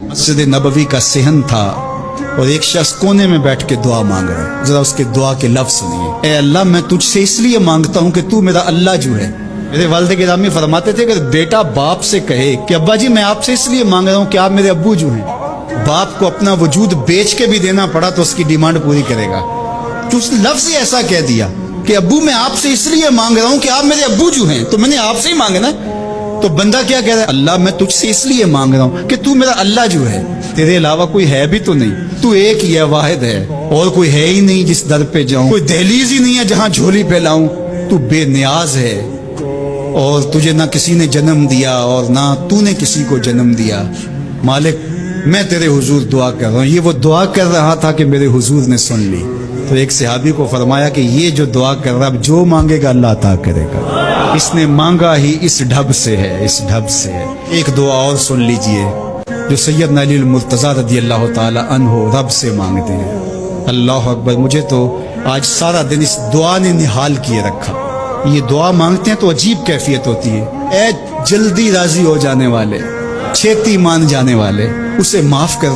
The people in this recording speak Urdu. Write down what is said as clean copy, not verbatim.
مسجد نبوی کا صحن تھا اور ایک شخص کونے میں بیٹھ کے دعا مانگ رہا ہے. ذرا اس کے دعا کے لفظ سنیے. اے اللہ میں تجھ سے اس لیے مانگتا ہوں کہ تو میرا اللہ جو ہے. میرے والد گرامی فرماتے تھے کہ بیٹا باپ سے کہے کہ ابا جی میں آپ سے اس لیے مانگ رہا ہوں کہ آپ میرے ابو جو ہیں. باپ کو اپنا وجود بیچ کے بھی دینا پڑا تو اس کی ڈیمانڈ پوری کرے گا. تو اس لفظ ہی ایسا کہہ دیا کہ ابو میں آپ سے اس لیے مانگ رہا ہوں کہ آپ میرے ابو جو ہیں, تو میں نے آپ سے ہی مانگنا. تو بندہ کیا کہہ رہا ہے؟ اللہ میں تجھ سے اس لیے مانگ رہا ہوں کہ تو میرا اللہ جو ہے. تیرے علاوہ کوئی ہے بھی تو نہیں, تو ایک ہی ہے, واحد ہے, اور کوئی ہے ہی نہیں جس در پہ جاؤں, کوئی دہلیز ہی نہیں ہے جہاں جھولی پھیلاؤں. تو بے نیاز ہے اور تجھے نہ کسی نے جنم دیا اور نہ تو نے کسی کو جنم دیا. مالک میں تیرے حضور دعا کر رہا ہوں. یہ وہ دعا کر رہا تھا کہ میرے حضور نے سن لی. تو ایک صحابی کو فرمایا کہ یہ جو دعا کر رہا اب جو مانگے گا اللہ عطا کرے گا. اس نے مانگا ہی اس ڈھب سے ہے, اس ڈھب سے ہے. ایک دعا اور سن لیجئے جو سیدنا علی المرتضیٰ رضی اللہ تعالی عنہ رب سے مانگتے ہیں. اللہ اکبر, مجھے تو آج سارا دن اس دعا نے نحال کیے رکھا. یہ دعا مانگتے ہیں تو عجیب کیفیت ہوتی ہے. اے جلدی راضی ہو جانے والے, چھیتی مان جانے والے, اسے معاف کر